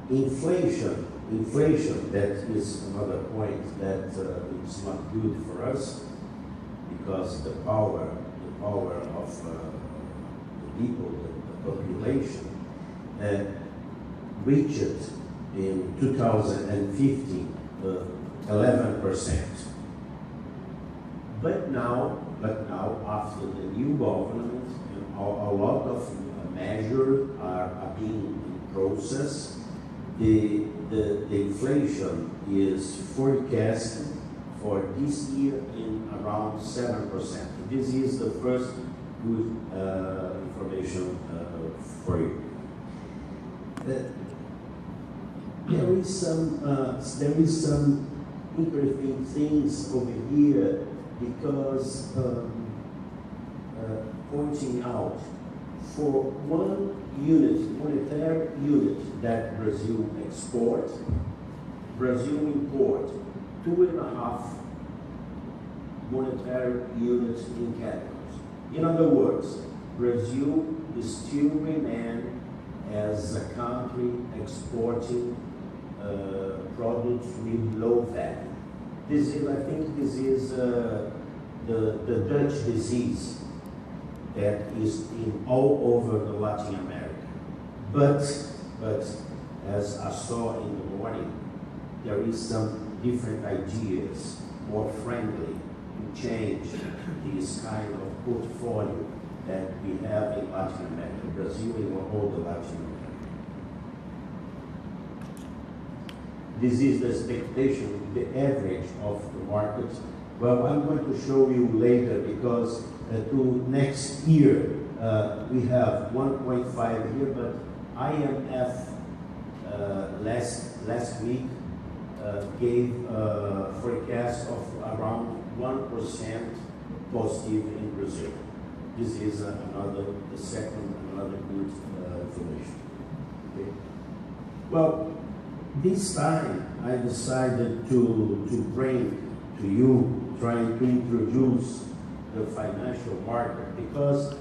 inflation, that is another point that it's not good for us, because the power of the people, the population, reached in 2015 11%. But now, after the new government, a lot of measures are being in process. The inflation is forecasted for this year in around 7%. This is the first good information for you. There is some interesting things over here, because pointing out, for one monetary unit that Brazil exports, Brazil imports 2.5 monetary units in chemicals. In other words, Brazil still remains as a country exporting products with low value. I think this is the Dutch disease that is in all over the Latin America. But as I saw in the morning, there is some different ideas, more friendly, to change this kind of portfolio that we have in Latin America, Brazil and all the Latin America. This is the expectation, the average of the market. Well, I'm going to show you later, because to next year we have 1.5 here, but IMF last week gave a forecast of around 1% positive in Brazil. This is another good information. Okay. Well, this time I decided to bring to you, trying to introduce the financial market, because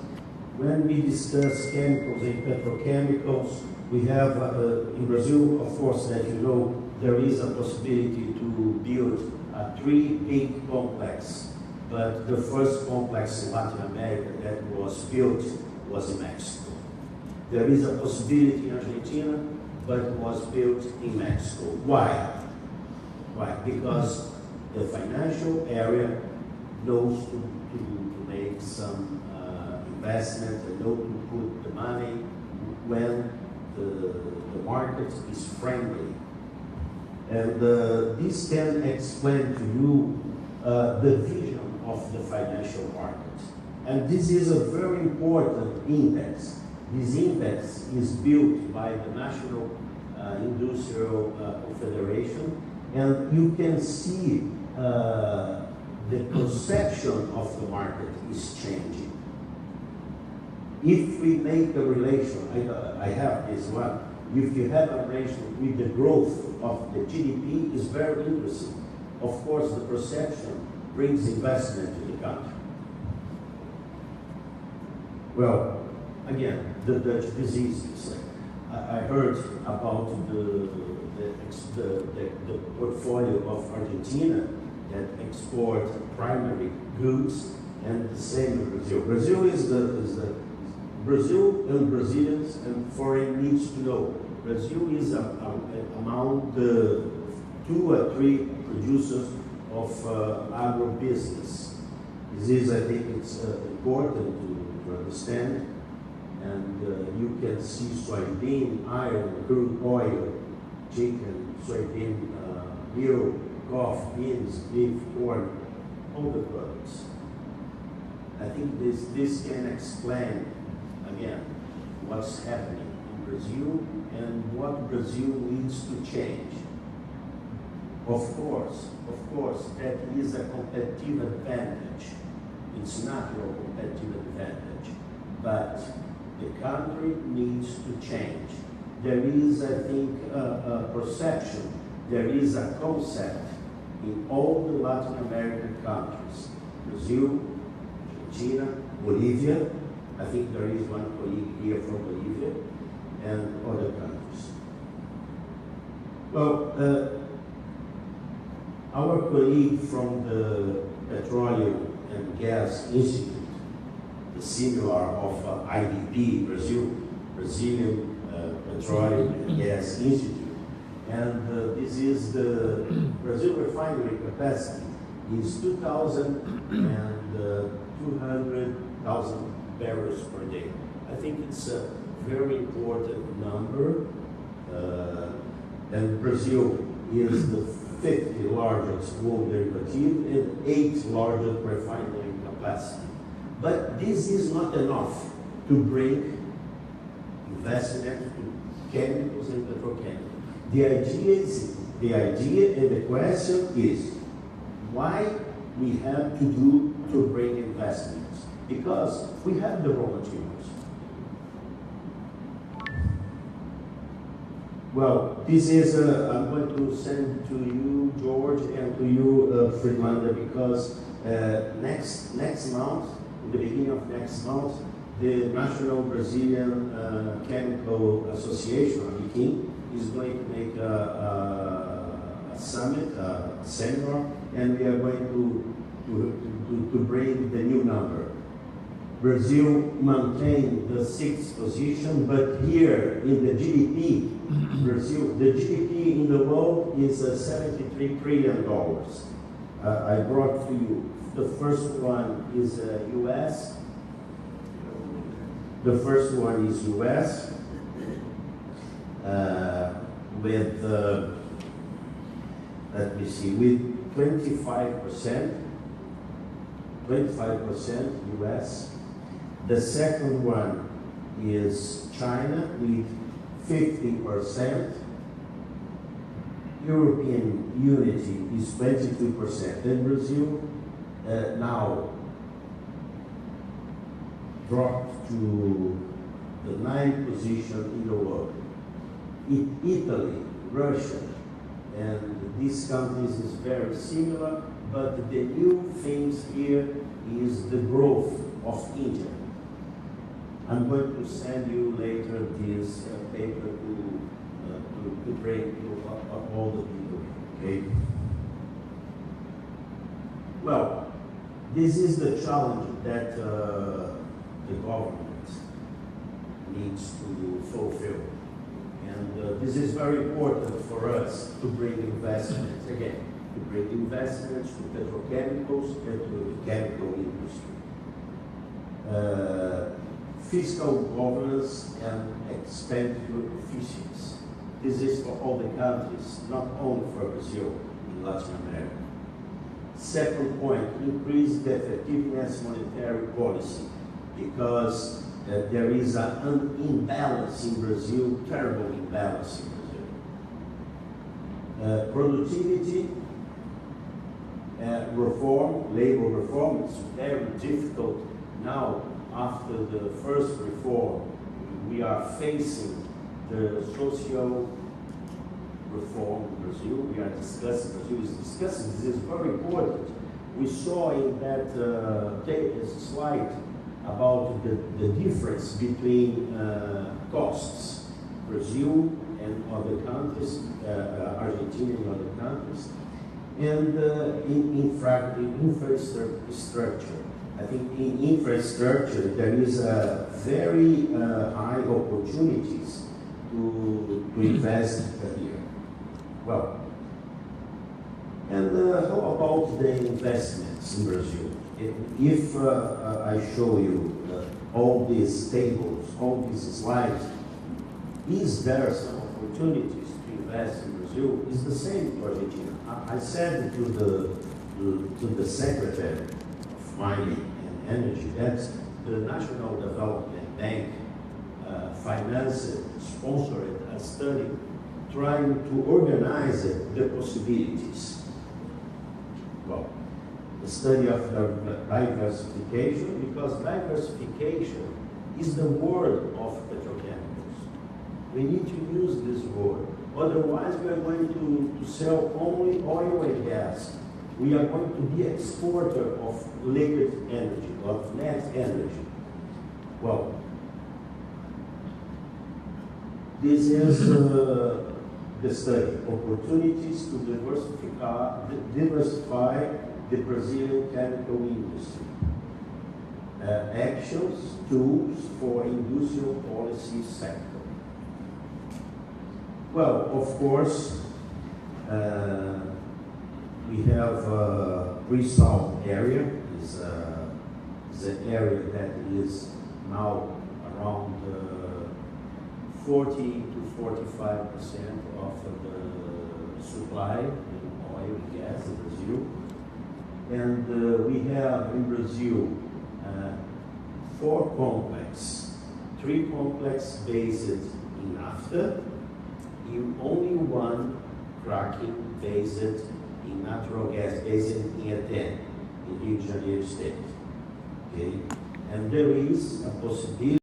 when we discuss chemicals and petrochemicals, we have in Brazil, of course, as you know, there is a possibility to build 3 big complexes. But the first complex in Latin America that was built was in Mexico. There is a possibility in Argentina, but it was built in Mexico. Why? Why? Because the financial area knows to make some investment and know to put the money when the market is friendly. And this can explain to you the vision of the financial market. And this is a very important index. This index is built by the National Industrial Confederation, and you can see the perception of the market is changing. If we make a relation, I have this one, if you have a relation with the growth of the GDP, is very interesting. Of course, the perception brings investment to the country. Well, again, the Dutch disease. I heard about the portfolio of Argentina that export primary goods, and the same in Brazil. Brazil and Brazilians and foreign needs to know. Brazil is among the 2 or 3 producers of agribusiness. This is, I think, it's important to understand. And you can see soybean, iron, crude oil, chicken, soybean, milk, coffee, beans, beef, corn, all the products. I think this can explain, again, what's happening in Brazil and what Brazil needs to change. Of course, that is a competitive advantage. It's natural competitive advantage, but the country needs to change. There is, I think, a perception, there is a concept in all the Latin American countries, Brazil, Argentina, Bolivia. I think there is one colleague here from Bolivia, and other countries. Well, our colleague from the Petroleum and Gas Institute, the similar of IBP, Brazilian Petroleum and Gas Institute, and this is the Brazil refinery capacity is 200,000 barrels per day. I think it's a very important number, and Brazil is the 50th largest world derivative and 8th largest refinery capacity. But this is not enough to bring investment to chemicals and petrochemicals. The idea and the question is why we have to bring investments, because we have the raw materials. Well, this is I'm going to send to you, George, and to you, Friedlander, because next month, in the beginning of next month, the National Brazilian Chemical Association, NEXANT, is going to make a summit, a seminar, and we are going to bring the new number. Brazil maintained the 6th position, but here in the GDP, Brazil, the GDP in the world is $73 trillion. I brought to you, the first one is US. The first one is US with, let me see, with 25% US. The second one is China with 50%. European unity is 22%. And Brazil now dropped to the 9th position in the world. Italy, Russia, and these countries is very similar, but the new things here is the growth of India. I'm going to send you later this paper to bring to all the people, okay? Well, this is the challenge that the government needs to fulfill. And this is very important for us to bring investments, again, to bring investments to petrochemicals and to the chemical industry. Fiscal governance and expenditure efficiency. This is for all the countries, not only for Brazil, in Latin America. Second point, increase the effectiveness monetary policy, because there is an imbalance in Brazil, terrible imbalance in Brazil. Productivity reform, labor reform, is very difficult now. After the first reform, we are facing the social reform in Brazil. We are discussing, Brazil is discussing, this is very important. We saw in that slide about the difference between costs, Brazil and other countries, Argentina and other countries, and in infrastructure. I think in infrastructure there is a very high opportunities to invest here. Well, and how about the investments in Brazil? If I show you all these tables, all these slides, is there some opportunities to invest in Brazil? It's the same to Argentina. I said to the Secretary of Mining and Energy that the National Development Bank financed, sponsored a study trying to organize the possibilities. Well, the study of diversification, because diversification is the word of petrochemicals. We need to use this word. Otherwise, we are going to sell only oil and gas. We are going to be exporter of liquid energy, of net energy. Well, this is the study, opportunities to diversify the Brazilian chemical industry. Actions, tools for industrial policy sector. Well, of course, we have pre-salt area, is an area that is now around 40 to 45% of the supply in oil and gas in Brazil. And we have in Brazil 4 complexes, 3 complexes based in naphtha, and only 1 cracking based in natural gas, based in ethane, in Rio de Janeiro state. Okay? And there is a possibility